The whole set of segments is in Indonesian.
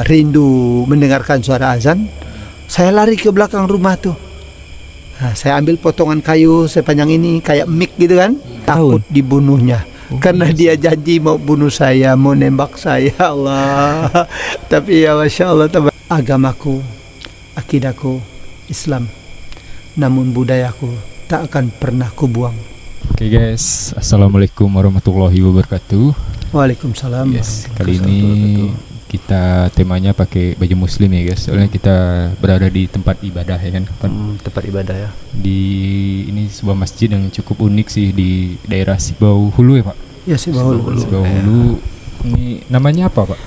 rindu mendengarkan suara azan, saya lari ke belakang rumah tuh. Nah, saya ambil potongan kayu sepanjang ini kayak mic gitu kan, takut dibunuhnya. Karena dia janji mau bunuh saya, mau nembak saya, Allah. Tapi ya Masya Allah, agamaku, akidahku Islam, namun budayaku tak akan pernah kubuang. Oke guys, Assalamualaikum warahmatullahi wabarakatuh. Waalaikumsalam. Yes, kali ini kita temanya pakai baju muslim ya guys. Soalnya kita berada di tempat ibadah ya kan. Tempat ibadah ya. Ini sebuah masjid yang cukup unik sih di daerah Sibau Hulu ya Pak. Ya, Sibau Hulu. Sibau Hulu. Ini namanya apa Pak?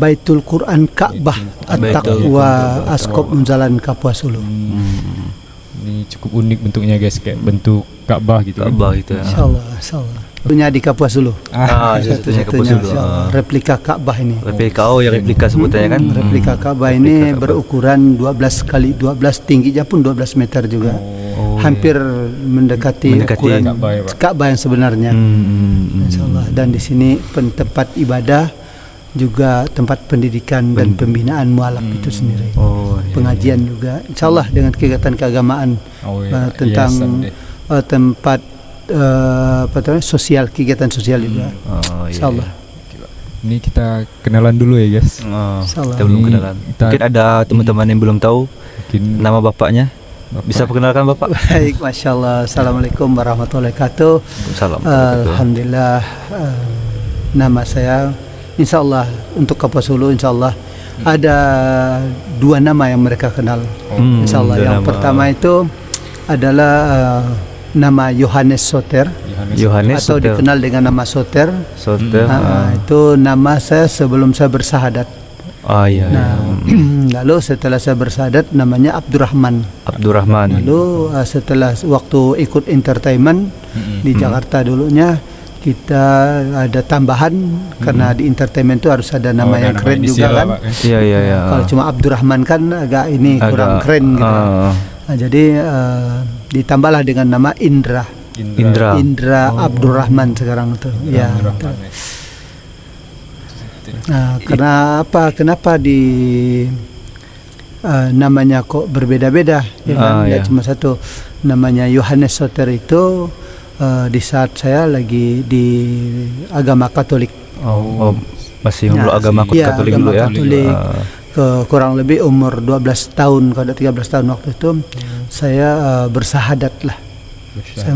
Baitul Quran Ka'bah At-Taqwa Askop Unzalan Kapuas Hulu. Ini cukup unik bentuknya guys, kayak bentuk Ka'bah gitu. Ka'bah gitu ya. Insyaallah. Punya di Kapuas Hulu. Satunya Kapuas Hulu. Replika Ka'bah ini. Replika ya replika sebutannya kan. Replika Ka'bah ini berukuran 12 kali 12, tingginya pun 12 meter juga. Hampir mendekati ukuran Ka'bah yang sebenarnya. Insyaallah. Dan di sini tempat ibadah, juga tempat pendidikan dan pembinaan mualaf itu sendiri. Pengajian juga. Insyaallah dengan kegiatan keagamaan tentang tempat sosial, kegiatan sosial juga. Insyaallah. Ini kita kenalan dulu ya guys. Kita belum kenalan. Mungkin ada teman-teman yang belum tahu nama bapaknya. Bisa perkenalkan bapak? Baik, Masya Allah. Assalamualaikum warahmatullahi wabarakatuh. Alhamdulillah. Nama saya, Insya Allah untuk Kapuas Hulu, Insya Allah ada 2 nama yang mereka kenal. Insya Allah yang pertama itu adalah nama Yohanes Soter, atau dikenal dengan nama Soter. Itu nama saya sebelum saya bersahadat. Lalu setelah saya bersahadat namanya Abdurrahman. Lalu setelah waktu ikut entertainment di Jakarta dulunya, kita ada tambahan karena di entertainment itu harus ada nama yang keren juga kan. Kalau cuma Abdurrahman kan agak kurang keren gitu. Nah, jadi ditambahlah dengan nama Indra Abdurrahman sekarang tuh. Nah, kenapa di namanya kok berbeda-beda ya kan? Ya cuma satu, namanya Yohanes Soter itu di saat saya lagi di agama Katolik. Masih agama Katolik dulu ya. Kurang lebih umur 12 tahun, kalau 13 tahun waktu itu saya bersahadat lah.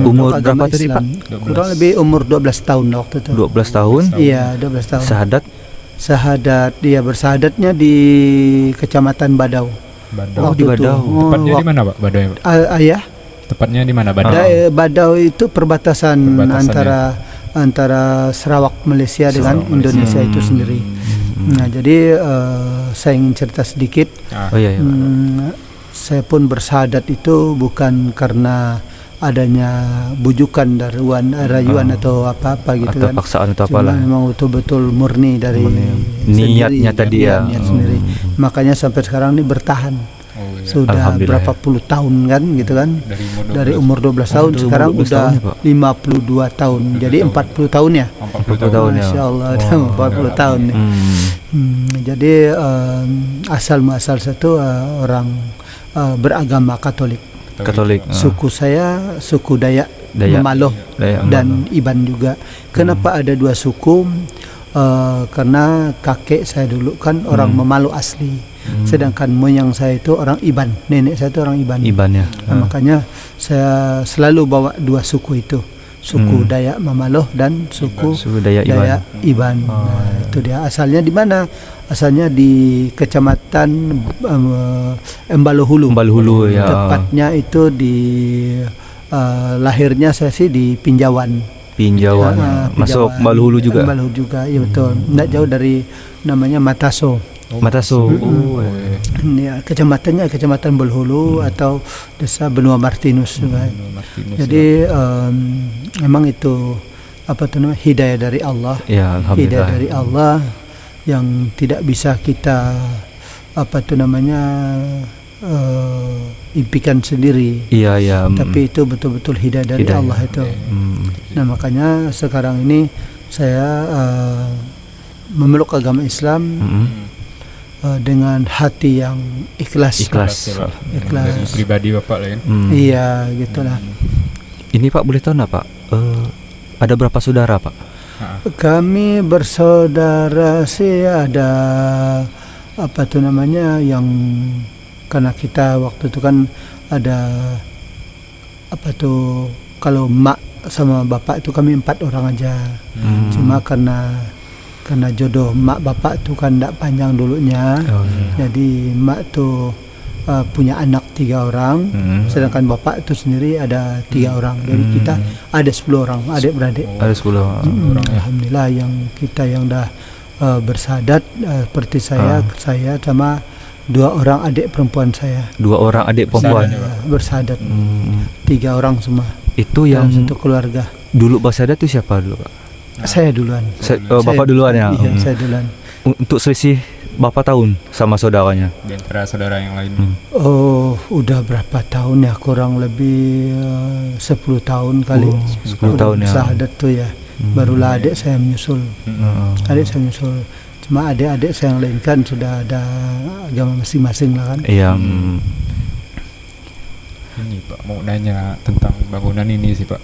Umur berapa tadi Pak? Kurang lebih umur 12 tahun waktu itu. 12 tahun? Iya, 12 tahun. Sahadat, dia bersahadatnya di Kecamatan Badau. Di Badau. Tepatnya di mana Pak Badau? Tepatnya di mana Badau? Badau itu perbatasan antara Sarawak Malaysia dengan Indonesia itu sendiri. Nah, jadi saya ingin cerita sedikit. Saya pun bersahadat itu bukan karena adanya bujukan dari rayuan atau apa-apa gitu atau kan. Paksaan atau apalah. Memang betul-betul murni dari niatnya tadi ya. Niat sendiri. Makanya sampai sekarang ini bertahan. Sudah berapa puluh tahun kan gitu kan. Dari umur 12 tahun sekarang udah 52 tahun. Jadi 40 tahun ya. 40 tahun ya. Masya Allah, 40 tahun nih. Jadi asal muasal satu orang beragama Katolik. Suku saya suku Dayak Memaloh dan Iban juga. Kenapa ada 2 suku? Karena kakek saya dulu kan orang Memaloh asli, sedangkan moyang saya itu orang Iban, nenek saya itu orang Iban ya. Nah, makanya saya selalu bawa 2 suku itu, suku Dayak Memaloh dan suku Dayak Iban. Nah, itu dia asalnya di mana? Asalnya di Kecamatan Embalo Hulu ya. Tepatnya itu di lahirnya saya sih di Pinjauan. Masuk Embalo Hulu juga. Embalo juga, ya betul. Tidak jauh dari namanya Mataso. Ya, Kecamatan Belhulu atau Desa Benua Martinus juga. Jadi memang itu hidayah dari Allah. Hidayah dari Allah yang tidak bisa kita impikan sendiri. Tapi itu betul-betul hidayah dari Allah itu. Nah, makanya sekarang ini saya memeluk agama Islam dengan hati yang ikhlas. Ikhlas. Dari pribadi Bapak lah kan. Iya, gitulah. Ini Pak boleh tahu nggak Pak? Ada berapa saudara Pak? Kami bersaudara sih ada apa tuh namanya, yang karena kita waktu itu kan ada apa tuh, kalau mak sama bapak itu kami 4 orang aja. Cuma karena jodoh mak bapak tuh kan tidak panjang dulunya, jadi mak tuh punya anak 3 orang, sedangkan bapak itu sendiri ada 3 orang. Jadi kita ada 10 orang adik-beradik. Ada 10 orang. Alhamdulillah yang kita yang dah bersahadat, seperti saya sama 2 orang adik perempuan saya. 2 orang adik perempuan bersahadat. 3 orang semua. Itu yang satu keluarga. Dulu bersahadat itu siapa dulu Pak? Saya duluan. Bapak duluan ya? Iya, saya duluan. Untuk selisih berapa tahun sama saudaranya? Di antara saudara yang lain. Oh, udah berapa tahun ya? Kurang lebih 10 tahun kali. 10 tahun ya. Sahadat tuh ya. Barulah adik saya menyusul. Adik saya menyusul. Cuma adik-adik saya yang lain kan sudah ada agama masing-masing lah kan. Iya. Ini Pak mau nanya tentang bangunan ini sih Pak.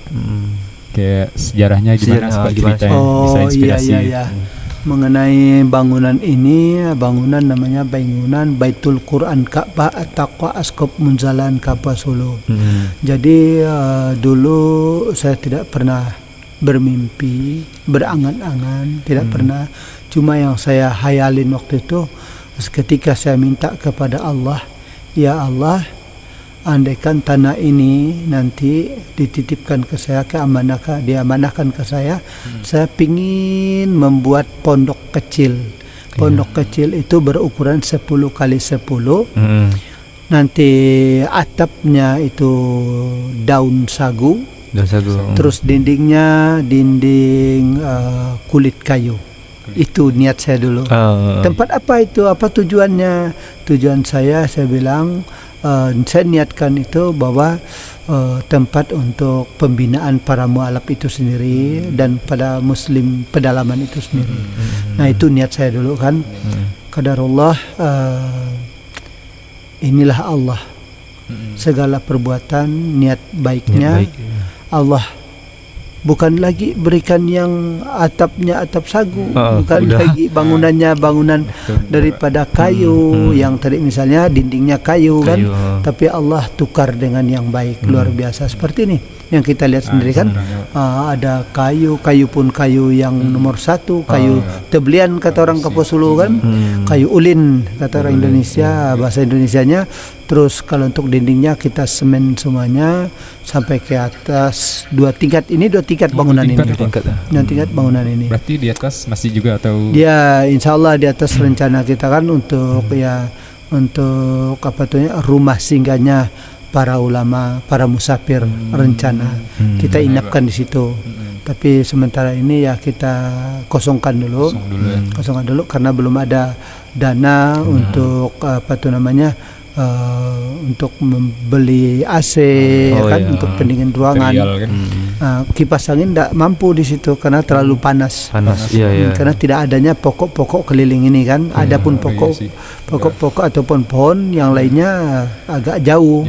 Kayak sejarahnya gimana Pak ceritanya? Bisa inspirasi. Iya. Mengenai bangunan ini, bangunan namanya bangunan Baitul Quran Ka'bah At-Taqwa Askop Munzalan Kapuas Solo. Jadi dulu saya tidak pernah bermimpi, berangan-angan, tidak pernah. Cuma yang saya hayalin waktu itu ketika saya minta kepada Allah, ya Allah, andaikan tanah ini nanti dititipkan ke saya, diamanahkan ke saya pingin membuat pondok kecil. Pondok kecil itu berukuran 10 kali 10. Nanti atapnya itu daun sagu. Terus dindingnya dinding kulit kayu. Itu niat saya dulu. Tempat apa itu? Apa tujuannya? Tujuan saya bilang, saya niatkan itu bahwa tempat untuk pembinaan para mualaf itu sendiri dan pada muslim pedalaman itu sendiri. Nah itu niat saya dulu kan. Qadarullah, inilah Allah. Segala perbuatan niat baiknya Allah. Bukan lagi berikan yang atapnya atap sagu, bukan lagi bangunannya bangunan daripada kayu, yang tadi misalnya dindingnya kayu kan, tapi Allah tukar dengan yang baik. Luar biasa seperti ini yang kita lihat sendiri kan. Ada kayu pun kayu yang nomor 1, kayu tebelian kata orang Kapuas Solo kan, kayu ulin kata orang Indonesia, bahasa Indonesianya. Terus kalau untuk dindingnya kita semen semuanya sampai ke atas 2 tingkat. Ini 2 tingkat bangunan ini. 2 tingkat bangunan ini. Berarti di atas masih juga atau? Ya, insya Allah di atas rencana kita kan untuk untuk apa tuh ya, rumah singgahnya para ulama, para musafir, rencana kita inapkan di situ. Tapi sementara ini ya kita kosongkan dulu karena belum ada dana untuk apa tuh namanya, untuk membeli AC untuk pendingin ruangan. Kan? Kipas angin tidak mampu di situ karena terlalu panas. Karena tidak adanya pokok-pokok keliling ini kan. Adapun pokok-pokok ataupun pohon yang lainnya agak jauh.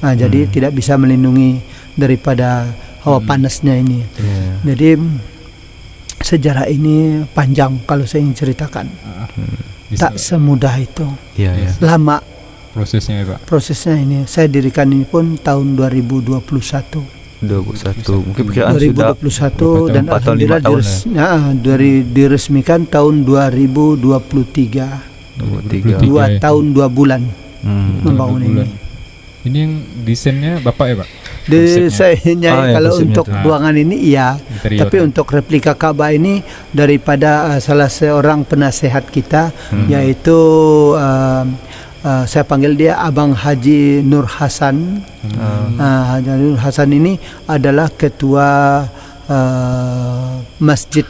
Nah, jadi tidak bisa melindungi daripada hawa panasnya ini. Jadi sejarah ini panjang kalau saya ingin ceritakan. Tak semudah itu. Lama prosesnya ya Pak. Prosesnya ini saya dirikan ini pun tahun 2021. Mungkin perkiraan 2021 dan alhamdulillah diresmikan tahun 2023. 2 tahun 2 bulan membangun ini. Ini yang desainnya Bapak ya Pak? Desainnya kalau untuk ruangan ini iya, tapi untuk replika Ka'bah ini daripada salah seorang penasehat kita, yaitu saya panggil dia Abang Haji Nur Hasan. Haji Nur Hasan ini adalah ketua Masjid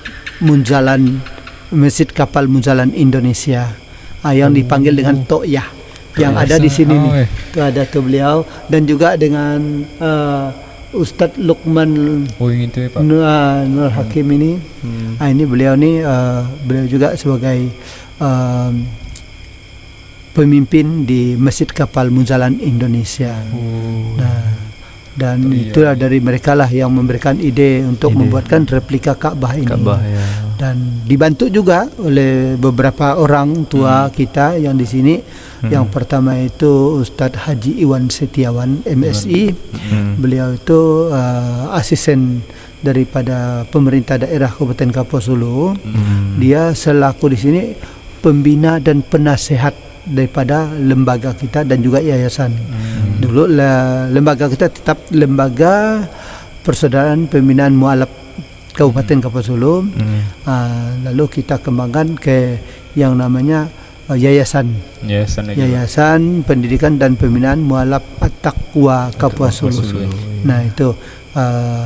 Kapal Munzalan Indonesia, yang dipanggil dengan To'yah, yang ada di sini nih. Itu ada tuh beliau, dan juga dengan Ustadz Lukman Nur Hakim ini. Ini beliau nih, beliau juga sebagai pemimpin di Masjid Kapal Munzalan Indonesia. Nah, dan itulah dari mereka lah yang memberikan ide untuk membuatkan replika Ka'bah ini. Dan dibantu juga oleh beberapa orang tua kita yang di sini. Yang pertama itu Ustadz Haji Iwan Setiawan, MSI. Beliau itu asisten daripada pemerintah daerah Kabupaten Kapuas Hulu. Dia selaku di sini pembina dan penasehat daripada lembaga kita dan juga yayasan. Dulu lembaga kita tetap lembaga Persaudaraan Pembinaan Mualaf Kabupaten Kapuas Hulu. Lalu kita kembangkan ke yang namanya yayasan Pendidikan dan Pembinaan Mualaf At-Taqwa Kapuas Hulu. Nah, itu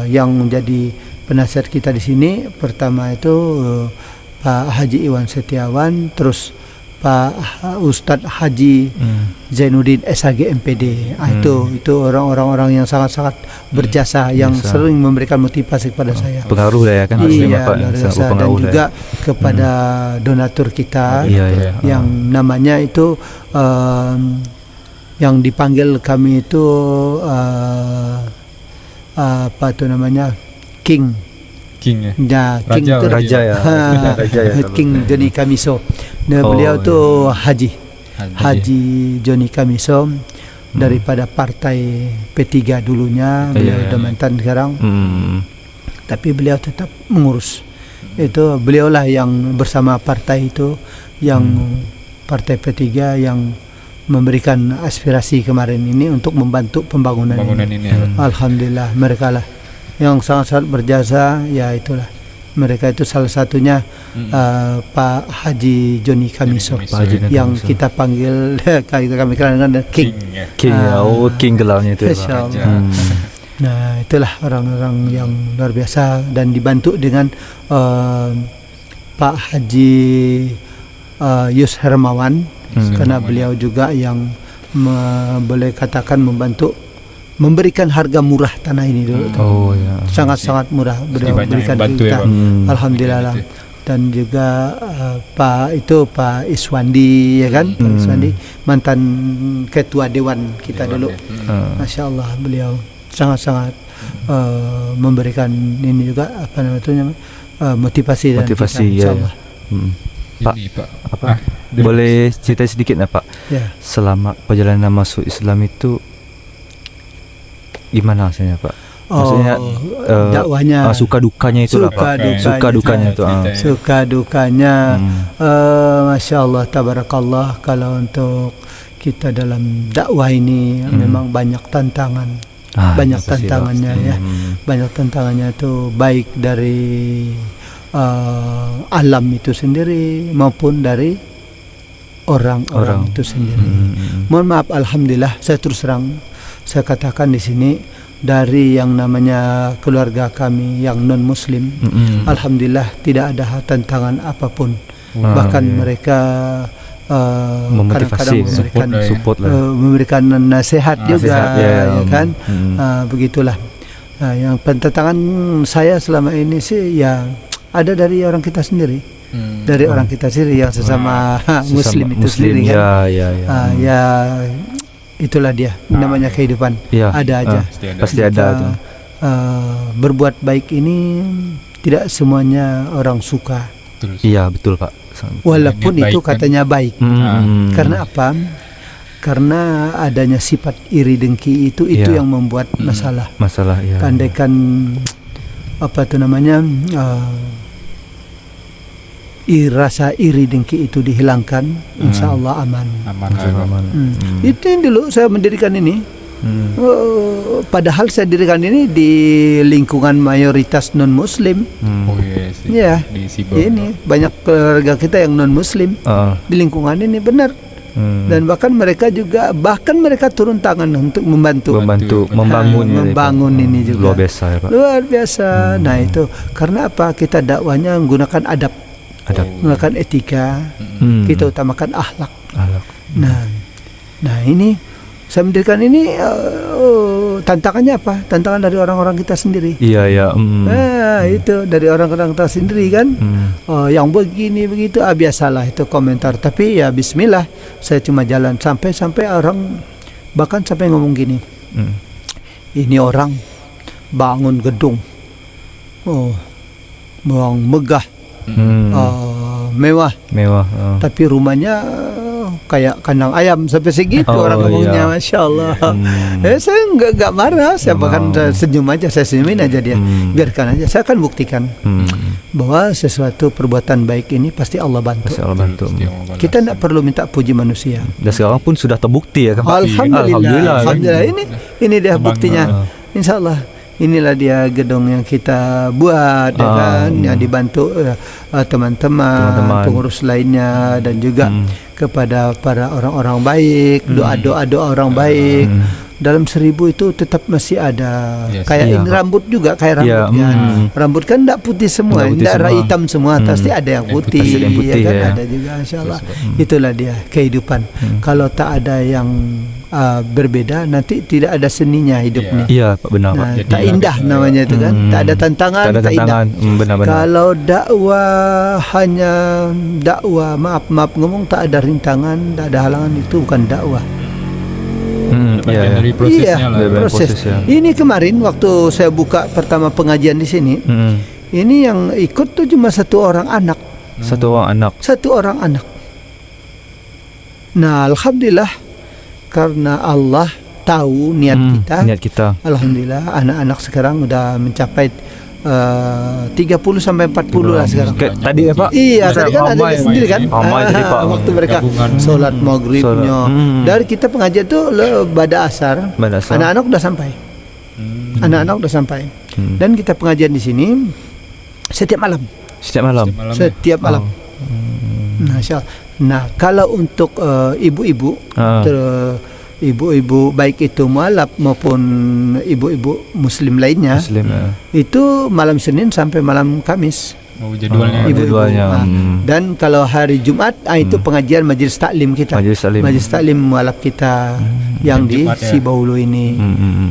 yang menjadi penasihat kita di sini. Pertama itu Pak Haji Iwan Setiawan, terus Pak Ustadz Haji Zainuddin SHG MPD. Itu orang-orang yang sangat-sangat berjasa, yang sering memberikan motivasi kepada saya. Pengaruh lah ya kan. Iya, dan juga kepada donatur kita yang namanya itu yang dipanggil kami itu apa itu namanya, King ya, King itu Raja ya. King Joni Kamiso. Nah, beliau tu Haji Joni Kamiso daripada partai P3 dulunya. Beliau udah mantan sekarang. Tapi beliau tetap mengurus. Itu beliaulah yang bersama partai itu, yang partai P3 yang memberikan aspirasi kemarin ini untuk membantu pembangunan ini. Alhamdulillah, mereka lah yang sangat-sangat berjasa. Ya itulah, mereka itu salah satunya Pak Haji Joni Kamiso, yang kita panggil kami kenal dengan King. King gelarnya itu. Nah, itulah orang-orang yang luar biasa, dan dibantu dengan Pak Haji Yus Hermawan, karena beliau juga yang boleh katakan membantu memberikan harga murah tanah ini dulu. Sangat-sangat murah beliau berikan kita. Alhamdulillah lah. Dan juga Pak Iswandi, ya kan, Pak Iswandi mantan ketua dewan kita dulu. Masya Allah, beliau sangat-sangat memberikan ini juga apa namanya, motivasi dan kita, insya Allah. Pak, boleh cerita sedikit Pak? Selama perjalanan masuk Islam itu gimana rasanya Pak? Maksudnya dakwahnya, suka dukanya itu lah Pak. Suka dukanya Masya Allah, tabarakallah. Kalau untuk kita dalam dakwah ini memang banyak tantangan. Banyak tantangannya ya. Banyak tantangannya itu baik dari alam itu sendiri maupun dari orang-orang itu sendiri. Mohon maaf, alhamdulillah saya terus terang saya katakan di sini, dari yang namanya keluarga kami yang non muslim, alhamdulillah tidak ada tantangan apapun. Bahkan mereka memotivasi, memberikan nasihat juga, ya kan. Begitulah. Yang tantangan saya selama ini sih ya ada dari orang kita sendiri, dari orang kita sendiri yang sesama muslim itu sendiri kan. Ya itulah dia namanya kehidupan. Ada aja, pasti ada. Berbuat baik ini tidak semuanya orang suka. Iya betul Pak. Walaupun itu katanya baik. Karena apa? Karena adanya sifat iri dengki itu yang membuat masalah. Andaikan apa itu namanya, rasa iri dengki itu dihilangkan, insya Allah aman. Itu yang dulu saya mendirikan ini. Padahal saya dirikan ini di lingkungan mayoritas non muslim. Ini banyak keluarga kita yang non muslim di lingkungan ini, benar. Dan bahkan mereka turun tangan untuk membantu membangun ini juga luar biasa. Nah itu karena apa? Kita dakwahnya menggunakan adab, menggunakan etika, kita utamakan akhlak. Nah ini saya mendirikan ini tantangannya apa? Tantangan dari orang-orang kita sendiri. Iya. Itu dari orang-orang kita sendiri kan. Yang begini begitu, biasalah itu komentar. Tapi ya Bismillah, saya cuma jalan sampai orang bahkan sampai ngomong gini. Ini orang bangun gedung, megah, mewah. Tapi rumahnya kayak kandang ayam, sampai segitu orang ngomongnya. Masya Allah. Saya nggak marah, saya bahkan senyum aja, saya senyumin aja dia. Biarkan aja, saya akan buktikan bahwa sesuatu perbuatan baik ini pasti Allah bantu. Kita tidak perlu minta puji manusia. Dan sekarang pun sudah terbukti ya kan Pak? Alhamdulillah. Ini dia buktinya. Insya Allah. Inilah dia gedung yang kita buat, ya kan, yang dibantu teman-teman pengurus lainnya, dan juga kepada para orang-orang baik, doa orang baik. Dalam 1000 itu tetap masih ada kayak ini rambut juga, kayak rambut kan. Rambut kan tidak putih semua, tidak hitam semua, pasti ada yang putih, ya kan, ada juga, insyaallah. Itulah dia kehidupan. Kalau tak ada yang berbeda, nanti tidak ada seninya hidupnya. Iya, Pak, benar, Pak. Tak indah namanya itu kan. Tak ada tantangan, tak indah. Benar. Kalau dakwah hanya dakwah, maaf ngomong, tak ada rintangan, tak ada halangan, itu bukan dakwah. Dari prosesnya proses. Ini kemarin waktu saya buka pertama pengajian di sini, ini yang ikut tuh cuma satu orang anak. Nah, alhamdulillah, karena Allah tahu niat kita. Alhamdulillah, anak-anak sekarang udah mencapai 30 sampai 40 lah sekarang. Tadi ya Pak? Iya, tadi kan ada sendiri kan. Tadi Pak. Waktu mereka sholat maghribnya. Dari kita pengajian tuh pada asar. Anak-anak udah sampai. Dan kita pengajian di sini setiap malam. Nah, kalau untuk ibu-ibu, ibu-ibu baik itu mualaf maupun ibu-ibu muslim lainnya, itu malam Senin sampai malam Kamis. Jadwalnya. Dan kalau hari Jumat itu pengajian majelis taklim kita. Majelis taklim mualaf kita yang di Sibaulu ini.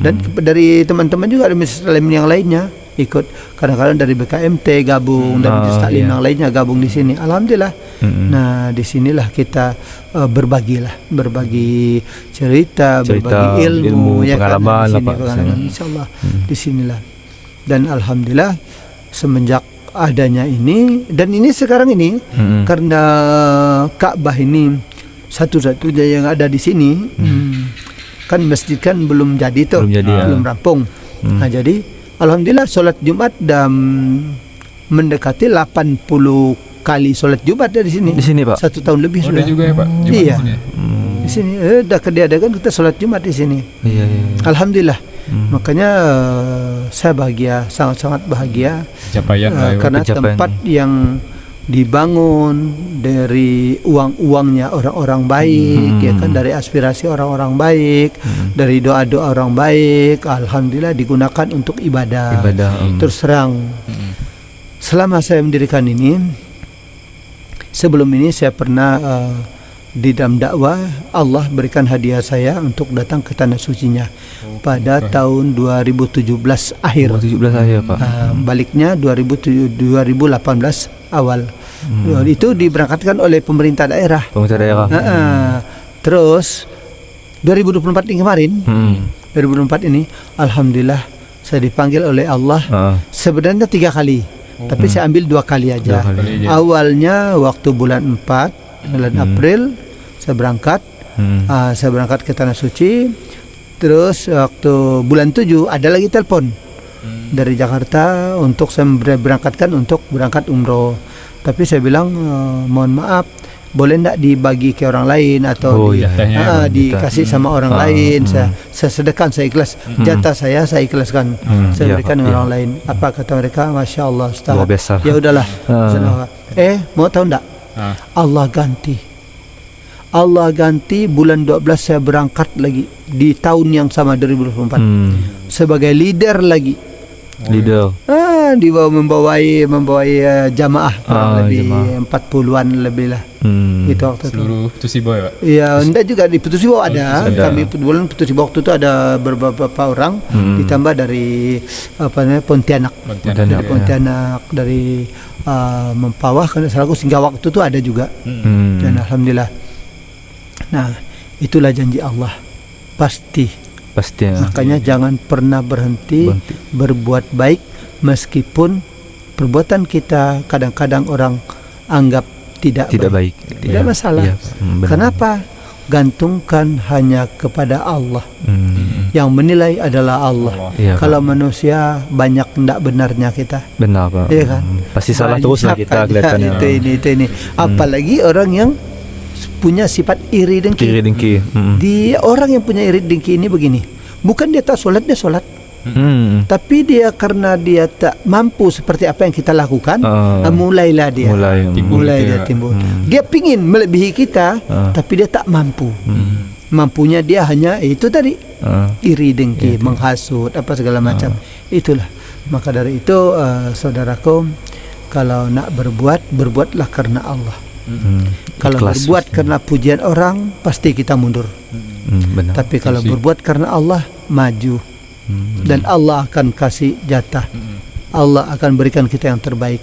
Dan dari teman-teman juga ada majelis taklim yang lainnya ikut. Kadang-kadang dari BKMT gabung, dan majelis taklim yang lainnya gabung di sini. Alhamdulillah. Nah, disinilah kita berbagi cerita, berbagi ilmu, pengalaman, insyaallah disinilah. Dan alhamdulillah semenjak adanya ini, dan ini sekarang ini karena Ka'bah ini satu-satunya yang ada di sini, kan masjid kan belum jadi tuh, belum rampung. Nah, jadi alhamdulillah sholat Jumat dan mendekati 80 kali sholat Jumat dari sini. Di sini Pak. 1 tahun lebih sudah. Juga ya Pak. Iya. Di sini udah kediadakan kita sholat Jumat di sini. Iya. Alhamdulillah. Makanya saya bahagia, sangat-sangat bahagia. Karena tempat yang dibangun dari uang-uangnya orang-orang baik, ya kan, dari aspirasi orang-orang baik, dari doa-doa orang baik, alhamdulillah digunakan untuk ibadah. Terus terang, selama saya mendirikan ini, sebelum ini saya pernah di dalam dakwah, Allah berikan hadiah saya untuk datang ke tanah sucinya pada tahun 2017 akhir. 2017 akhir Pak. Baliknya 2018 awal. Itu diberangkatkan oleh pemerintah daerah. Terus 2024 ini kemarin, 2024 ini, alhamdulillah saya dipanggil oleh Allah. Sebenarnya 3 kali, tapi saya ambil 2 kali aja. Awalnya waktu bulan 4, bulan April saya berangkat. Saya berangkat ke tanah suci. Terus waktu bulan 7 ada lagi telepon dari Jakarta untuk saya berangkatkan untuk berangkat umroh. Tapi saya bilang mohon maaf, boleh enggak dibagi ke orang lain atau dikasih sama orang lain. Saya sedekahkan, saya ikhlas. Jatah saya ikhlaskan. Saya berikan dengan orang lain. Apa kata mereka? Masya Allah Ustaz. Ya udahlah. Mau tahu enggak? Allah ganti bulan 12 saya berangkat lagi di tahun yang sama 2024 sebagai leader lagi. membawai jamaah lebih jamaah. 40-an lebih lah. Itu waktu seluruh Putusibo ya Pak? Iya, enggak juga di Putusibo ada. Kami bulan Putusibo waktu itu ada beberapa orang ditambah dari Pontianak. Dari Mempawah karena salahku sehingga waktu itu ada juga. Dan alhamdulillah. Nah, itulah janji Allah. Pasti ya. Makanya jangan pernah berhenti berbuat baik meskipun perbuatan kita kadang-kadang orang anggap tidak baik. Tidak masalah. Ya, kenapa? Gantungkan hanya kepada Allah. Yang menilai adalah Allah. Ya, kalau manusia banyak tidak benarnya kita. Benar Pak. Iya kan? Pasti salah terus lah kita kelihatannya. Itu ini. Apalagi orang yang punya sifat iri dengki. Dia orang yang punya iri dengki ini begini. Bukan dia tak sholat, dia sholat. Tapi dia karena dia tak mampu seperti apa yang kita lakukan, mulailah dia timbul. Dia pingin melebihi kita, tapi dia tak mampu. Mampunya dia hanya itu tadi, iri dengki, menghasut, apa segala macam. Itulah. Maka dari itu, saudaraku, kalau nak berbuatlah karena Allah. Kalau berbuat karena pujian orang, pasti kita mundur. Benar. Tapi kalau berbuat karena Allah, maju. Dan Allah akan kasih jatah. Allah akan berikan kita yang terbaik.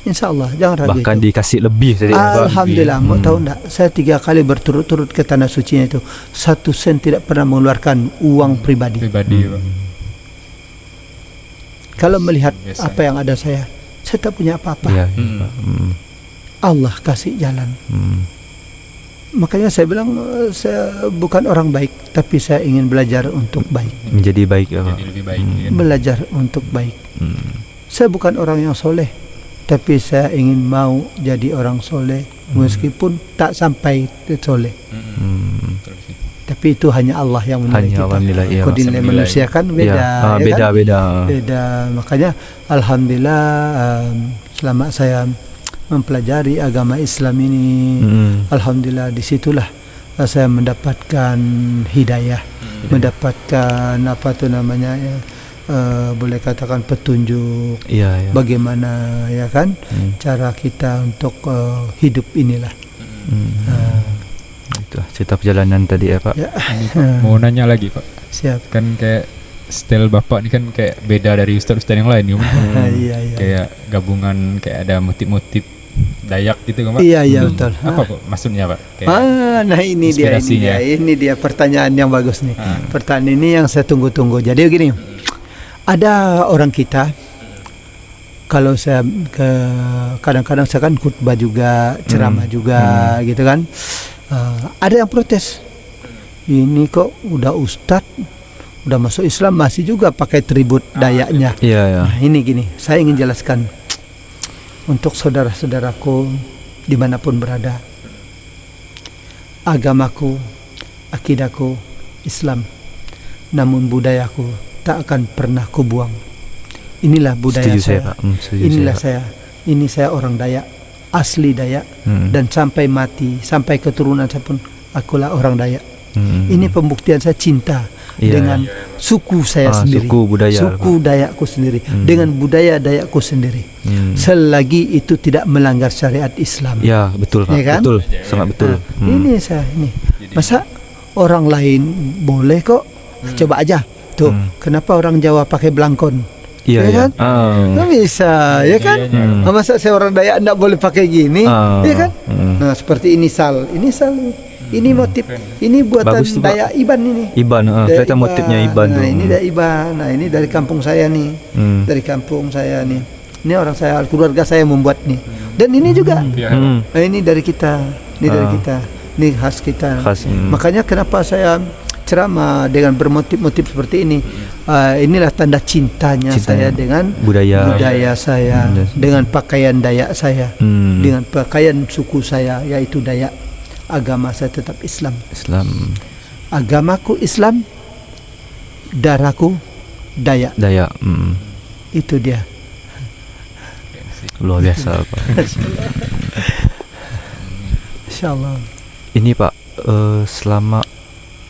Insya Allah, jangan ragu. Bahkan dikasih lebih. Alhamdulillah. Mau tahu enggak? Saya 3 kali berturut-turut ke tanah sucinya itu, 1 sen tidak pernah mengeluarkan uang pribadi. Kalau melihat apa yang ada saya tak punya apa-apa. Allah kasih jalan. Makanya saya bilang saya bukan orang baik, tapi saya ingin belajar untuk baik. Menjadi baik ya Pak. Jadi lebih baik. Belajar untuk baik. Saya bukan orang yang soleh, tapi saya ingin mau jadi orang soleh meskipun tak sampai soleh. Tapi itu hanya Allah yang menilai kita. Kau dinilai manusia kan beda. Beda. Makanya alhamdulillah selama saya mempelajari agama Islam ini, alhamdulillah disitulah saya mendapatkan hidayah, mendapatkan apa tu namanya boleh katakan petunjuk bagaimana ya kan cara kita untuk hidup inilah. Itu cerita perjalanan tadi ya Pak. Mau nanya lagi Pak. Siap. Kan kayak style Bapak ini kan kayak beda dari ustaz-ustaz yang lain kayak gabungan kayak ada motif-motif Dayak gitu kan Pak? Iya betul. Apa Pak maksudnya Pak? Nah ini dia pertanyaan yang bagus nih. Pertanyaan ini yang saya tunggu-tunggu. Jadi begini, ada orang kita, kalau saya kadang-kadang saya kan khutbah juga, ceramah juga gitu kan, ada yang protes. Ini kok udah ustadz, udah masuk Islam masih juga pakai tribut Dayaknya. Nah, ini gini, saya ingin jelaskan untuk saudara-saudaraku dimanapun berada, agamaku, akidahku Islam, namun budayaku tak akan pernah kubuang. Inilah budaya saya. Inilah saya. Ini saya orang Dayak, asli Dayak, dan sampai mati, sampai keturunan saya pun akulah orang Dayak. Ini pembuktian saya cinta dengan suku saya sendiri, suku Dayakku sendiri, dengan budaya Dayakku sendiri. Selagi itu tidak melanggar syariat Islam. Ya betul Pak, kan? Betul, sangat betul. Ini saya masa orang lain boleh kok, coba aja tuh. Kenapa orang Jawa pakai belangkon? Kan? Nggak bisa, ya kan? Masa saya orang Dayak nggak boleh pakai gini, ya kan? Nah seperti inisial. Ini motif, ini buatan Dayak Iban ini. Kelihatan motifnya Iban. Nah ini dari Iban, nah ini dari kampung saya nih, dari kampung saya nih. Ini orang saya, keluarga saya membuat nih. Dan ini juga, nah, ini dari kita, ini khas kita. Makanya kenapa saya ceramah dengan bermotif-motif seperti ini. Inilah tanda cintanya saya dengan budaya saya, dengan pakaian Dayak saya, dengan pakaian suku saya yaitu Dayak. Agama saya tetap Islam. Agamaku Islam, darahku Dayak. Itu dia. Luar biasa Pak. Insyaallah. Ini Pak, selama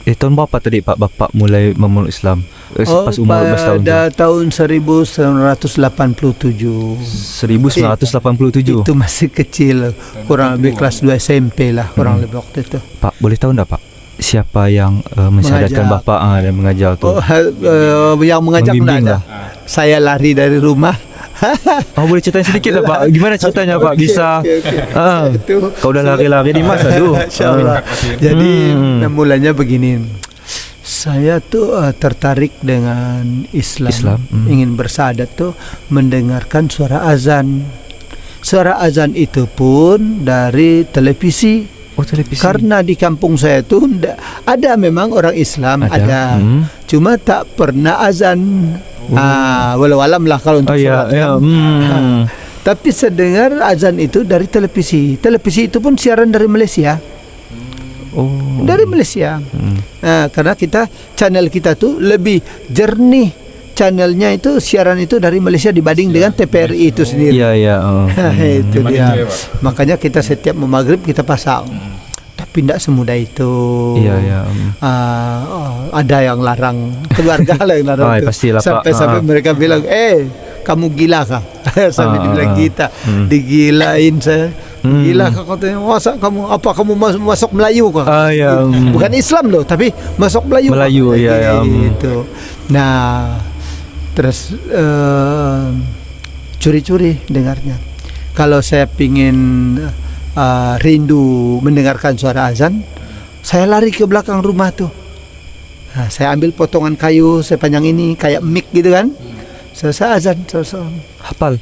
Tahun berapa tadi Pak Bapak mulai memeluk Islam? Pas umur berapa tahun? Pada tahun 1987. 1987. Itu masih kecil, kurang lebih kelas 2 SMP lah, kurang lebih waktu itu. Pak, boleh tahu enggak Pak? Siapa yang mensyahadatkan Bapak dan mengajar tuh? Yang mengajak enggak ada. Saya lari dari rumah. Boleh ceritain sedikit lah Pak. Gimana ceritanya Pak bisa kau udah lari-lari di masa tuh? Jadi mulanya begini. Saya tuh tertarik dengan Islam. Ingin bersyahadat tuh mendengarkan suara azan. Suara azan itu pun dari televisi. Televisi. Karena di kampung saya tuh ada memang orang Islam ada. Cuma tak pernah azan. Walau alam lah kalau untuk sholat. Tapi saya dengar azan itu dari televisi. Televisi itu pun siaran dari Malaysia. Dari Malaysia. Karena channel kita tuh lebih jernih. Channelnya itu siaran itu dari Malaysia dibanding dengan TVRI itu sendiri. Itu dia. Makanya kita setiap mau maghrib kita pasang. Tapi tidak semudah itu. Ada yang larang, keluarga lah yang larang. Sampai mereka bilang, kamu gila kah? Sampai dibilang kita, digilain saya. Gila kah katanya? Masa kamu masuk Melayu kah? Bukan Islam loh, tapi masuk Melayu. Itu. Nah, terus curi-curi dengarnya. Kalau saya pingin rindu mendengarkan suara azan, saya lari ke belakang rumah tuh. Saya ambil potongan kayu sepanjang ini kayak mic gitu kan. Saya azan, hafal.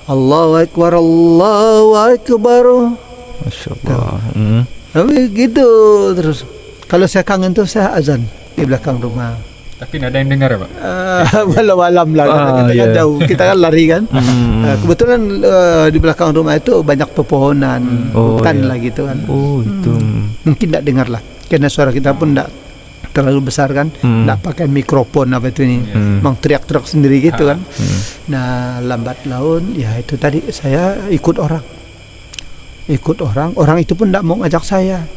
Allahu Akbar, Allahu Akbar. Masyaallah. Tapi gitu terus. Kalau saya kangen tuh saya azan di belakang rumah. Tapi tidak ada yang dengar Pak? Walau alam lah, kita kan jauh, kita kan lari kan. Kebetulan di belakang rumah itu banyak pepohonan, hutan lah gitu kan. Itu. Mungkin tidak dengar lah, karena suara kita pun tidak terlalu besar kan, tidak pakai mikrofon apa itu ini, memang teriak-teriak sendiri gitu kan. Nah, lambat laun, ya itu tadi saya ikut orang itu pun tidak mau ngajak saya.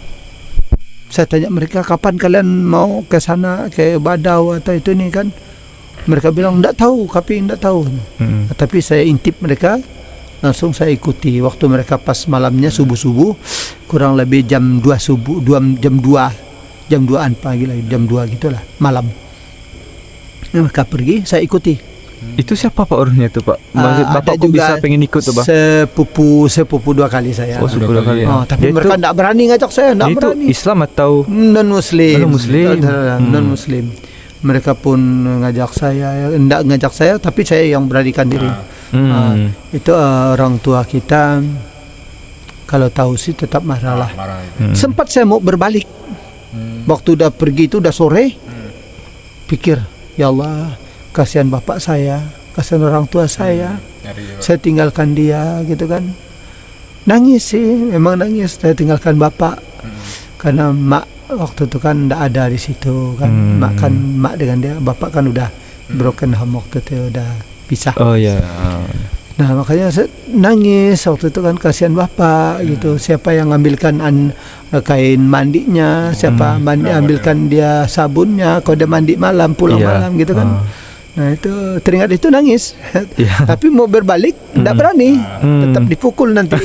Saya tanya mereka, kapan kalian mau ke sana, ke Badau atau itu nih kan? Mereka bilang tidak tahu, Tapi saya intip mereka, langsung saya ikuti. Waktu mereka pas malamnya subuh-subuh, kurang lebih jam 2 subuh, jam 2-an pagi lah, jam 2 gitulah malam. Mereka pergi, saya ikuti. Itu siapa Pak orangnya tuh Pak? Bapak kok bisa pengen ikut tuh Pak? Sepupu 2 kali saya. Sepupu 2 kali. Tapi mereka tidak berani ngajak saya, tidak berani. Islam atau non-Muslim? Non-Muslim. Mereka pun tidak ngajak saya, tapi saya yang beranikan diri. Itu orang tua kita kalau tahu sih tetap marah lah. Sempat saya mau berbalik. Waktu udah pergi itu udah sore, pikir, ya Allah, kasihan bapak saya, kasihan orang tua saya tinggalkan dia gitu kan. Nangis sih, memang nangis. Saya tinggalkan bapak karena mak waktu itu kan tidak ada di situ kan. Mak dengan dia, bapak kan udah broken home waktu itu, udah pisah. Nah makanya saya nangis waktu itu kan, kasihan bapak gitu. Siapa yang ngambilkan kain mandinya, siapa ambilkan dia sabunnya, kalau dia mandi malam pulang malam gitu kan. Nah itu teringat itu nangis. Tapi mau berbalik tidak berani, tetap dipukul nanti.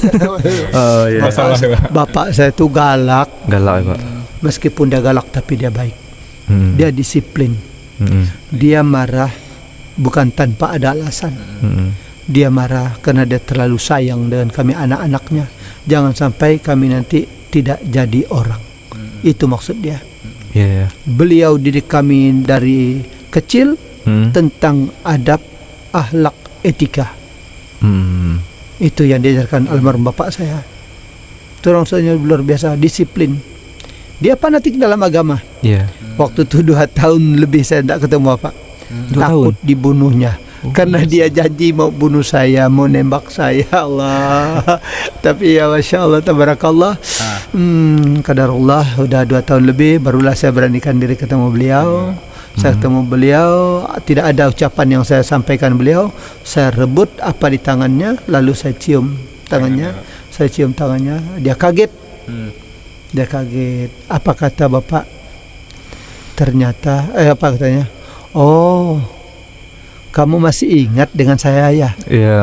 Bapak saya itu galak Pak. Meskipun dia galak tapi dia baik. Dia disiplin. Dia marah bukan tanpa ada alasan. Dia marah karena dia terlalu sayang dengan kami anak-anaknya. Jangan sampai kami nanti tidak jadi orang. Itu maksud dia. Beliau didik kami dari kecil tentang adab, akhlak, etika. Itu yang diajarkan almarhum bapak saya. Itu orang luar biasa, disiplin. Dia fanatik dalam agama. Waktu itu 2 tahun lebih saya tidak ketemu bapak. Takut dibunuhnya. Karena dia janji mau bunuh saya, mau nembak saya. Allah. Tapi ya Masya Allah, tabarakallah. Qadarullah, udah 2 tahun lebih barulah saya beranikan diri ketemu beliau. Saya ketemu beliau, tidak ada ucapan yang saya sampaikan beliau. Saya rebut apa di tangannya, lalu saya cium tangannya. Dia kaget. Apa kata bapak? Ternyata apa katanya? Oh, kamu masih ingat dengan saya ya?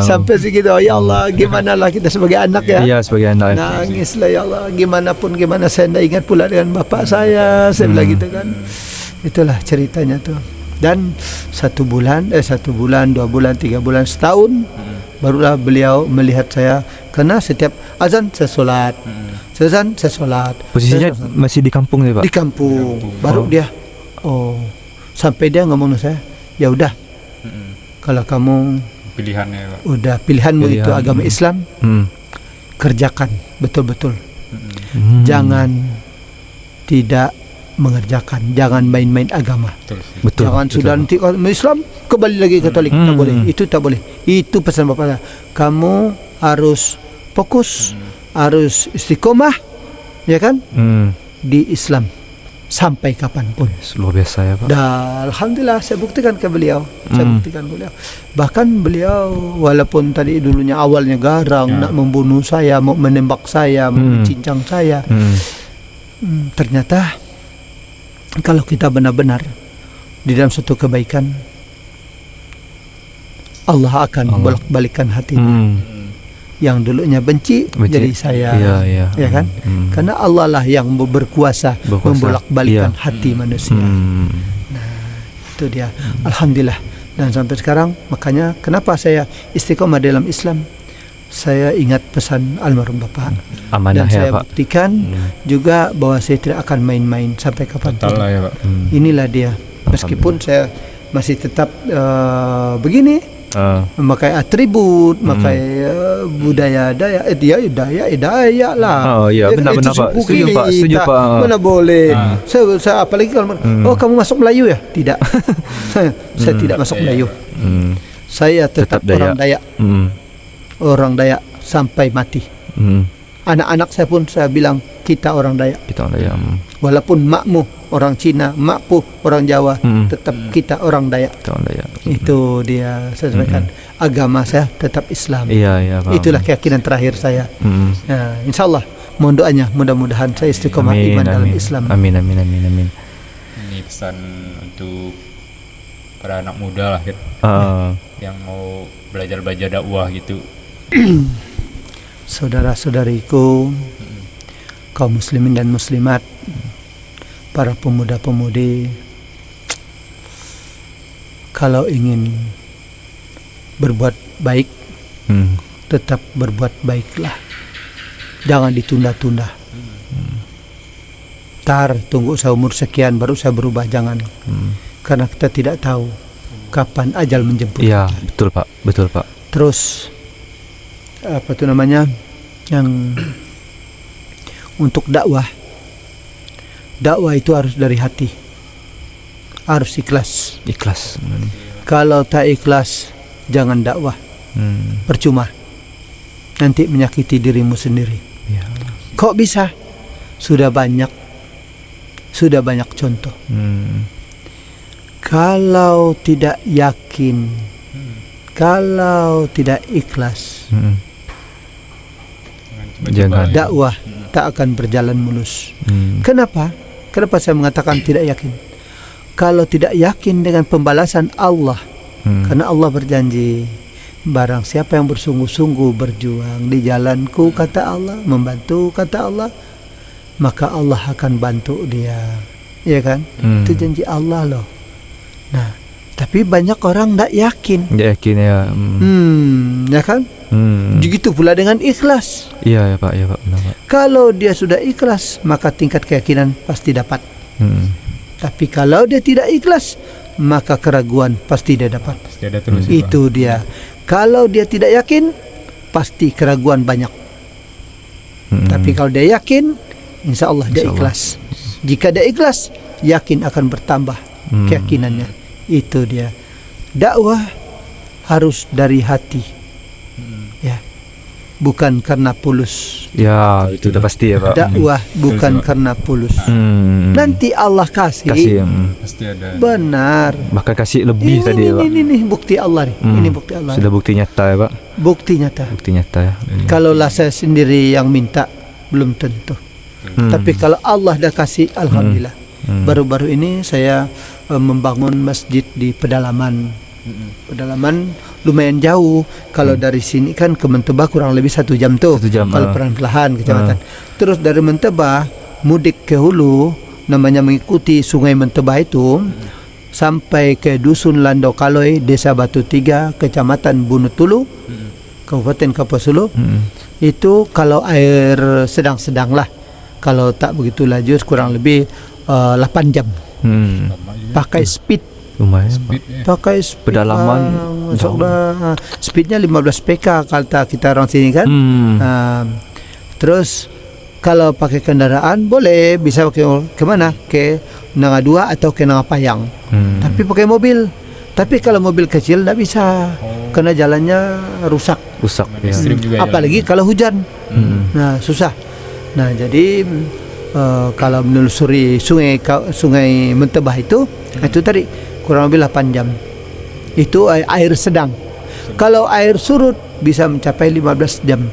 Sampai segitu. Oh, ya Allah, gimana lah kita sebagai anak ya? Iya, sebagai anak. Nangis lah, ya Allah. Gimana saya tidak ingat pula dengan bapak saya. Saya bilang gitu kan. Itulah ceritanya tuh. Dan 1 bulan, 2 bulan, 3 bulan, setahun, barulah beliau melihat saya. Karena setiap azan saya solat, azan saya solat. Posisinya masih di kampung ya Pak? Di kampung. Baru dia, sampai dia ngomong ke saya, ya udah, kalau kamu pilihannya Pak. Udah pilihanmu itu agama Islam, kerjakan betul-betul. Jangan tidak mengerjakan, jangan main-main agama. Betul. Jangan sudah nanti Islam kembali lagi Katolik, tak boleh. Itu tak boleh. Itu pesan Bapak saya. Kamu harus fokus, harus istiqomah, ya kan? Di Islam sampai kapanpun. Luar biasa ya Pak. Dan alhamdulillah saya buktikan ke beliau. Bahkan beliau walaupun tadi dulunya awalnya garang, nak membunuh saya, mau menembak saya, mau mencincang saya, ternyata kalau kita benar-benar di dalam suatu kebaikan, Allah akan bolak-balikan hatinya. Yang dulunya benci jadi saya, ya kan? Karena Allah lah yang berkuasa membolak-balikan hati manusia. Nah, itu dia. Alhamdulillah. Dan sampai sekarang, makanya kenapa saya istiqomah dalam Islam? Saya ingat pesan almarhum Bapak. Amanah dan saya Pak. buktikan juga bahwa saya tidak akan main-main sampai kapanpun. Ya, Pak. Inilah dia. Meskipun saya masih tetap begini, memakai atribut, memakai budaya Dayak lah. Oh iya, benar-benar Pak. Setuju Pak. Mana boleh. Saya apalagi kalau kamu masuk Melayu ya? Tidak. Saya tidak masuk Melayu. Saya tetap orang Dayak. Orang Dayak sampai mati. Anak-anak saya pun saya bilang kita orang Dayak. Walaupun makmu orang Cina, makku orang Jawa, tetap kita orang Dayak. Itu dia saya sampaikan. Agama saya tetap Islam. Iya, itulah keyakinan terakhir saya. Nah, insyaallah mohon doanya, mudah-mudahan saya istiqomah iman dalam Islam. Amin. Ini pesan untuk para anak muda lah yang mau belajar dakwah gitu. Saudara-saudariku, kaum muslimin dan muslimat, para pemuda-pemudi, kalau ingin berbuat baik, tetap berbuat baiklah. Jangan ditunda-tunda. Tunggu saya umur sekian baru saya berubah, jangan. Karena kita tidak tahu kapan ajal menjemput. Iya, betul Pak. Terus apa itu namanya, yang untuk dakwah itu harus dari hati, harus ikhlas. Kalau tak ikhlas jangan dakwah, percuma, nanti menyakiti dirimu sendiri. Kok bisa? Sudah banyak contoh. Kalau tidak yakin, kalau tidak ikhlas, dakwah tak akan berjalan mulus. Kenapa saya mengatakan tidak yakin? Kalau tidak yakin dengan pembalasan Allah, karena Allah berjanji, barang siapa yang bersungguh-sungguh berjuang di jalanku, kata Allah, membantu, kata Allah, maka Allah akan bantu dia. Ya kan? Itu janji Allah loh. Nah, tapi banyak orang tidak yakin. Ya kan? Begitu pula dengan ikhlas. Iya Pak, benar Pak. Kalau dia sudah ikhlas, maka tingkat keyakinan pasti dapat. Tapi kalau dia tidak ikhlas, maka keraguan pasti dia dapat. Pasti ada terus. Itu dia. Kalau dia tidak yakin, pasti keraguan banyak. Tapi kalau dia yakin, insya Allah dia ikhlas. Jika dia ikhlas, yakin akan bertambah keyakinannya. Itu dia. Dakwah harus dari hati, ya, bukan karena pulus. Ya, itu udah pasti ya Pak. Dakwah bukan karena pulus. Nanti Allah kasih pasti ada. Benar. Bahkan kasih lebih tadi Pak. Ini bukti Allah nih. Ini bukti Allah. Sudah bukti nyata ya Pak. Bukti nyata ya. Kalaulah saya sendiri yang minta, belum tentu. Tapi kalau Allah dah kasih, alhamdulillah. Baru-baru ini saya membangun masjid di pedalaman. Pedalaman lumayan jauh. Kalau dari sini kan ke Mentebah kurang lebih 1 jam tuh. 1 jam, Kalau perlahan kecamatan. Terus dari Mentebah mudik ke hulu, namanya mengikuti Sungai Mentebah itu sampai ke Dusun Lando Kaloy, Desa Batu Tiga, Kecamatan Bunutulu, Kabupaten Kapuasulu. Itu kalau air sedang-sedang lah. Kalau tak begitu laju kurang lebih 8 jam. Pakai speed. Lumayan. Pakai speed. Pedalaman. Speednya 15 PK kata kita orang sini kan. Terus kalau pakai kendaraan boleh, bisa pakai kemana? Ke Nanga 2 atau ke Nanga Payang. Tapi pakai mobil. Tapi kalau mobil kecil tidak bisa, karena jalannya rusak. Ya. Apalagi kalau hujan. Nah, susah. Nah, jadi kalau menelusuri sungai Mentebah itu tadi kurang lebih 8 jam. Itu air sedang. Kalau air surut bisa mencapai 15 jam.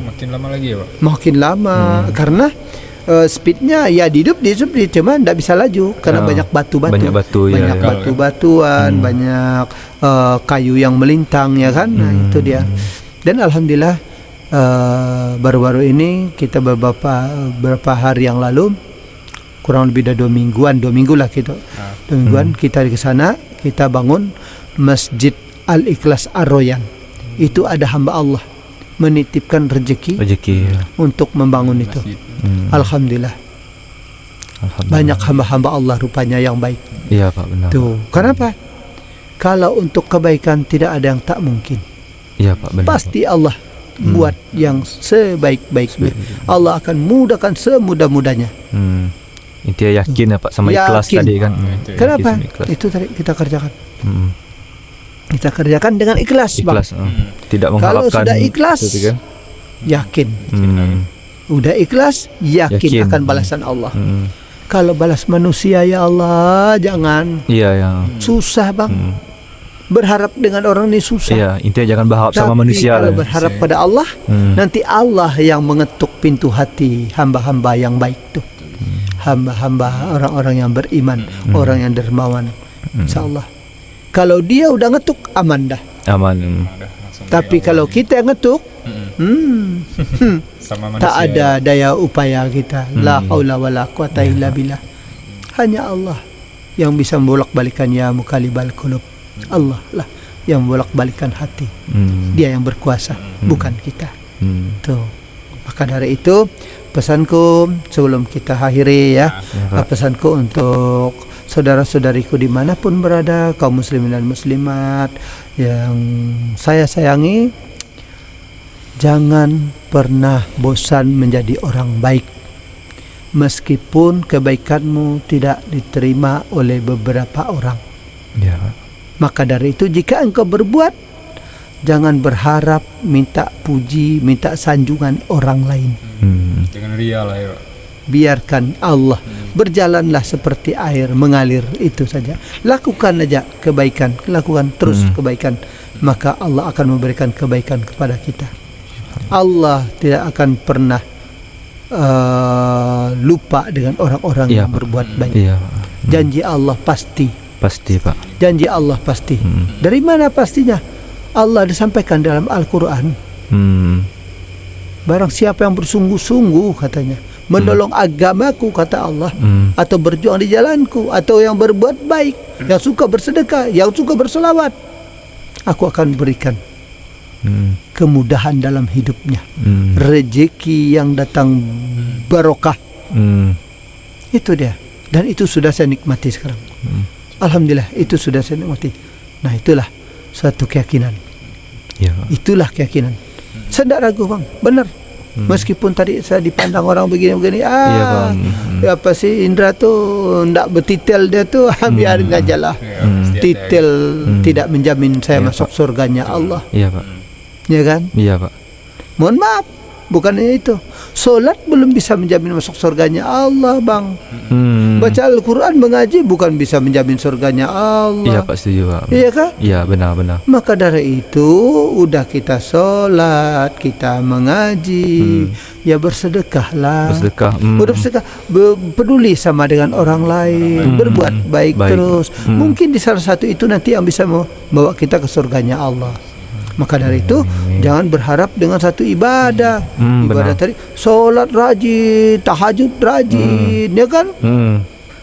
Makin lama lagi ya, Pak? Makin lama karena speednya ya dihidup cuma tidak bisa laju karena banyak batu-batu. Banyak Batu-batuan, banyak kayu yang melintang ya kan. Nah, itu dia. Dan alhamdulillah baru-baru ini kita beberapa hari yang lalu, kurang lebih dah 2 minggu lah kita. 2 mingguan kita ke sana, kita bangun Masjid Al-Ikhlas Ar-Royan. Itu ada hamba Allah menitipkan rezeki untuk membangun itu. Alhamdulillah. Banyak hamba-hamba Allah rupanya yang baik. Iya, Pak, benar. Tuh, kenapa? Kalau untuk kebaikan tidak ada yang tak mungkin. Iya, Pak, benar. Pasti Allah buat yang sebaik-baiknya. Allah akan mudahkan semudah-mudahnya. Intinya yakin ya, Pak, sama ikhlas tadi kan. Kenapa? Itu tadi kita kerjakan. Kita kerjakan dengan ikhlas, Bang. Tidak mengharapkan. Kalau sudah ikhlas, yakin. Udah ikhlas, yakin akan balasan Allah. Kalau balas manusia, ya Allah, jangan. Iya. Susah, Bang. Berharap dengan orang ini susah. Iya, intinya jangan berharap sama manusia. Kalau berharap pada Allah, nanti Allah yang mengetuk pintu hati hamba-hamba yang baik tuh. Hamba-hamba orang-orang yang beriman, orang yang dermawan. Insyaallah. Kalau dia udah ngetuk, aman dah. Aman. Tapi kalau kita yang ngetuk, tak ada daya upaya kita. La haula wala quwata illa billah. Hanya Allah yang bisa membolak-balikan ya muqallibal qulub. Allah lah yang membolak-balikan hati. Dia yang berkuasa, bukan kita. Tuh. Maka dari itu pesanku sebelum kita akhiri ya, pesanku untuk saudara-saudariku dimanapun berada, kaum muslimin dan muslimat yang saya sayangi, jangan pernah bosan menjadi orang baik meskipun kebaikanmu tidak diterima oleh beberapa orang. Maka dari itu jika engkau berbuat, jangan berharap minta puji, minta sanjungan orang lain. Jangan ria lah ya. Biarkan Allah, berjalanlah seperti air mengalir, itu saja. Lakukan aja kebaikan, lakukan terus kebaikan, maka Allah akan memberikan kebaikan kepada kita. Allah tidak akan pernah lupa dengan orang-orang yang berbuat baik. Janji Allah pasti, Pak. Janji Allah pasti. Dari mana pastinya? Allah disampaikan dalam Al-Quran. Barang siapa yang bersungguh-sungguh, katanya, menolong agamaku, kata Allah, atau berjuang di jalanku, atau yang berbuat baik, yang suka bersedekah, yang suka berselawat, aku akan berikan kemudahan dalam hidupnya, rezeki yang datang barokah. Itu dia. Dan itu sudah saya nikmati sekarang. Alhamdulillah, itu sudah saya nikmati. Nah, itulah suatu keyakinan. Itulah keyakinan. Saya tidak ragu, Bang. Benar. Meskipun tadi saya dipandang orang begini-begini, apa sih Indra tuh ndak betitel dia tuh, biarin aja lah. Titel tidak menjamin saya masuk surganya Allah. Iya, Pak. Ya kan? Iya, Pak. Mohon maaf, bukannya itu. Solat belum bisa menjamin masuk surganya Allah, Bang. Baca Al-Quran, mengaji bukan bisa menjamin surganya Allah. Iya Pak, setuju Pak. Iya kan? Iya, benar. Maka dari itu udah kita sholat, kita mengaji, ya bersedekahlah. Udah bersedekah, peduli sama dengan orang lain, berbuat baik terus. Mungkin di salah satu itu nanti yang bisa membawa kita ke surganya Allah. Maka dari itu jangan berharap dengan satu ibadah. Ibadah tadi sholat rajin, tahajud rajin, ya kan?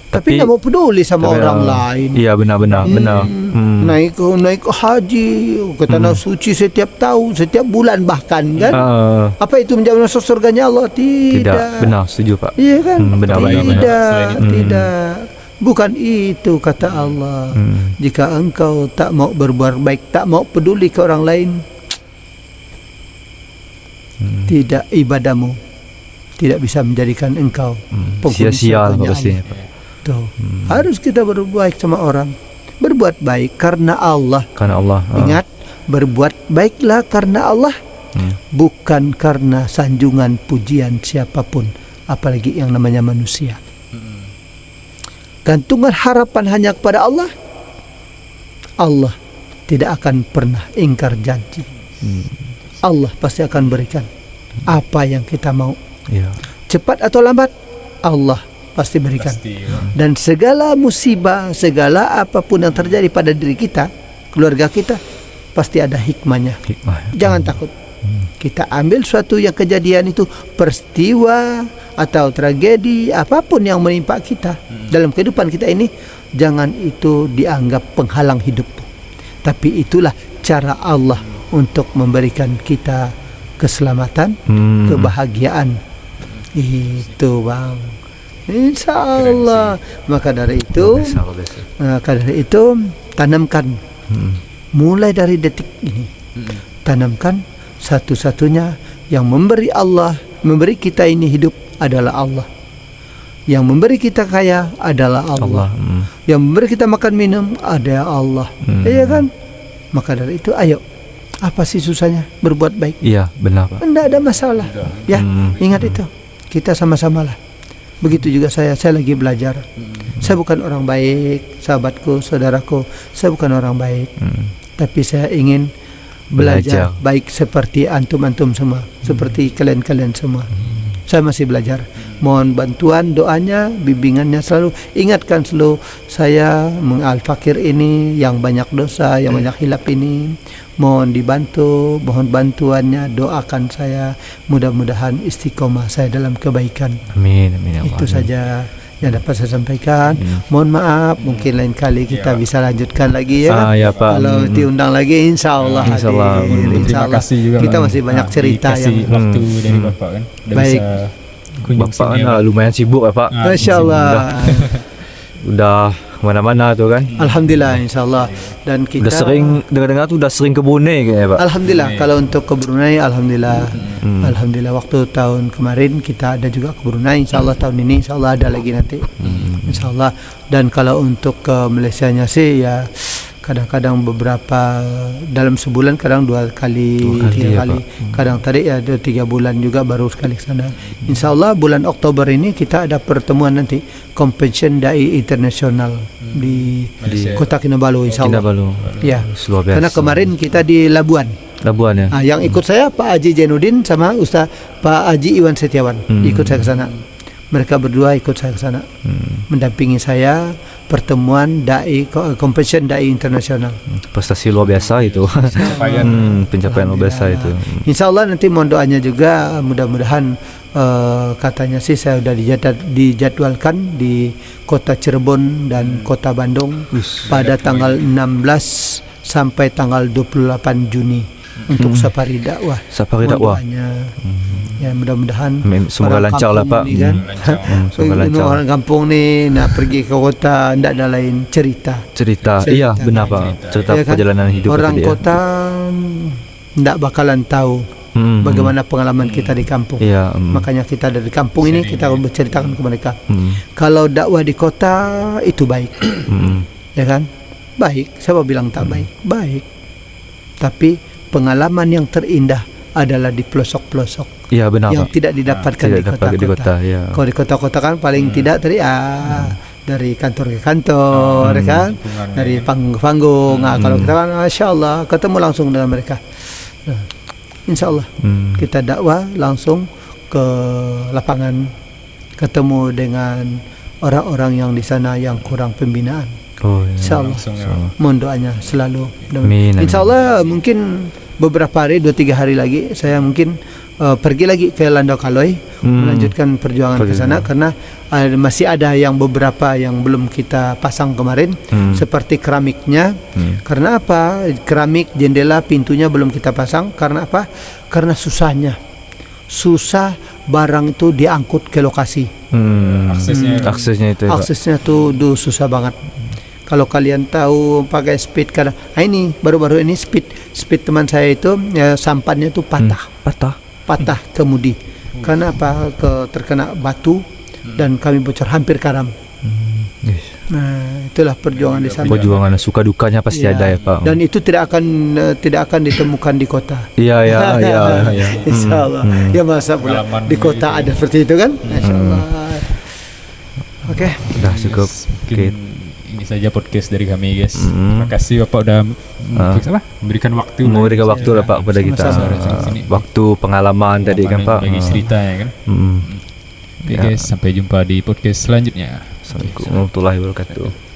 Tapi tidak mau peduli sama orang lain. Iya, benar. Naik haji ke tanah suci setiap tahun, setiap bulan bahkan kan? Apa itu menjamin masuk surganya Allah? Tidak. Benar, setuju Pak. Iya kan? Benar. Tidak. Bukan itu kata Allah. Jika engkau tak mau berbuat baik, tak mau peduli ke orang lain, tidak, ibadahmu tidak bisa menjadikan engkau penghuni surganya Allah. Tuh. Harus kita berbuat baik sama orang. Berbuat baik karena Allah. Ingat, berbuat baiklah karena Allah, bukan karena sanjungan pujian siapapun, apalagi yang namanya manusia. Gantungan harapan hanya kepada Allah. Allah tidak akan pernah ingkar janji. Allah pasti akan berikan apa yang kita mau. Cepat atau lambat, Allah pasti berikan. Dan segala musibah, segala apapun yang terjadi pada diri kita, keluarga kita, pasti ada hikmahnya. Jangan takut. Kita ambil suatu yang kejadian itu, peristiwa atau tragedi apapun yang menimpa kita dalam kehidupan kita ini, jangan itu dianggap penghalang hidupmu. Tapi itulah cara Allah untuk memberikan kita keselamatan, kebahagiaan. Itu Bang, insya Allah. Maka dari itu tanamkan, mulai dari detik ini, tanamkan satu-satunya yang memberi Allah, memberi kita ini hidup adalah Allah. Yang memberi kita kaya adalah Allah. Yang memberi kita makan minum adalah Allah. Iya kan? Maka dari itu ayo, apa sih susahnya berbuat baik? Iya, benar Pak. Tidak ada masalah. Ya, ingat itu. Kita sama-samalah. Begitu juga saya lagi belajar. Saya bukan orang baik, sahabatku, saudaraku. Saya bukan orang baik. Tapi saya ingin belajar baik seperti antum-antum semua, seperti kalian-kalian semua. Saya masih belajar. Mohon bantuan, doanya, bimbingannya selalu. Ingatkan selalu saya Al-Fakir ini yang banyak dosa, yang banyak hilaf ini. Mohon dibantu, mohon bantuannya, doakan saya. Mudah-mudahan istiqomah saya dalam kebaikan. Amin, ya Allah. Itu saja yang dapat saya sampaikan. Mohon maaf, mungkin lain kali kita bisa lanjutkan lagi ya. Ya, Pak. Kalau diundang lagi, insya Allah hadir. Terima kasih juga. Kita masih banyak cerita yang waktu dari Bapak kan. Baik. Bapak kan lumayan sibuk ya Pak. Masya Allah. Udah kemana-mana tuh kan. Alhamdulillah, insya Allah. Dan kita udah sering dengar-dengar tuh udah sering ke Brunei kayaknya Pak. Alhamdulillah. Kalau untuk ke Brunei, alhamdulillah. Alhamdulillah, waktu tahun kemarin kita ada juga ke Brunei. Insya Allah tahun ini insya Allah ada lagi nanti. Insya Allah. Dan kalau untuk ke Malaysianya sih ya kadang-kadang beberapa dalam sebulan, kadang 2 kali, 3 kali. Kadang tadi ada 3 bulan juga baru sekali ke sana. Insya Allah bulan Oktober ini kita ada pertemuan nanti Convention Dai Internasional di Kota Kinabalu, insya Allah. Ya. Karena kemarin kita di Labuan ya. Yang ikut saya Pak Haji Jainuddin sama Ustaz Pak Haji Iwan Setiawan ikut saya ke sana. Mereka berdua ikut saya ke sana, mendampingi saya pertemuan Dai, Convention Dai Internasional. Prestasi luar biasa itu. Pencapaian luar biasa itu. Insya Allah nanti mohon doanya juga, mudah-mudahan katanya sih saya sudah dijadwalkan di Kota Cirebon dan Kota Bandung pada tanggal 16 sampai tanggal 28 Juni untuk safari dakwah. Ya mudah-mudahan semoga lancar lah Pak. Semoga lancar. Orang kampung ni nak pergi ke kota tidak ada lain cerita. Iya benar Pak. Cerita ya kan? Perjalanan hidup. Orang kota tidak bakalan tahu bagaimana pengalaman kita di kampung. Makanya kita dari kampung ini kita berceritakan ke mereka. Kalau dakwah di kota itu baik, ya kan? Baik. Siapa bilang tak baik? Baik. Tapi pengalaman yang terindah adalah di pelosok-pelosok. Iya benar yang Pak. Tidak didapatkan di kota-kota. Ya. Kalau di kota-kota kan paling tidak tadi dari kantor ke kantor, kan, dari panggung ke panggung. Kalau kita kan, Masya Allah, ketemu langsung dengan mereka. Nah, Insya Allah kita dakwah langsung ke lapangan, ketemu dengan orang-orang yang di sana yang kurang pembinaan. Insya Allah, mohon doanya selalu. Insya Allah mungkin beberapa hari, 2-3 hari lagi saya mungkin pergi lagi ke Landau Kaloi, melanjutkan perjuangan ke sana, karena masih ada yang beberapa yang belum kita pasang kemarin, seperti keramiknya. Karena apa? Keramik jendela pintunya belum kita pasang. Karena apa? Karena susah barang itu diangkut ke lokasi. Aksesnya itu susah banget. Kalau kalian tahu pakai speed, karena ini baru-baru ini speed teman saya itu sampannya itu patah kemudi. Karena apa? Terkena batu dan kami bocor, hampir karam. Nah, itulah perjuangan di sana. Perjuangan suka dukanya pasti ada ya Pak. Dan itu tidak akan ditemukan di kota. Iya. Insya Allah. Ya masa pula di kota ada seperti itu kan? Insya Allah. Oke. Sudah cukup. Ini saja podcast dari kami, guys. Terima kasih Bapak udah memberikan waktu lah Pak pada kita. Waktu pengalaman tadi kan Pak. Bagi cerita ya kan. Oke guys, sampai jumpa di podcast selanjutnya. Assalamualaikum warahmatullahi wabarakatuh.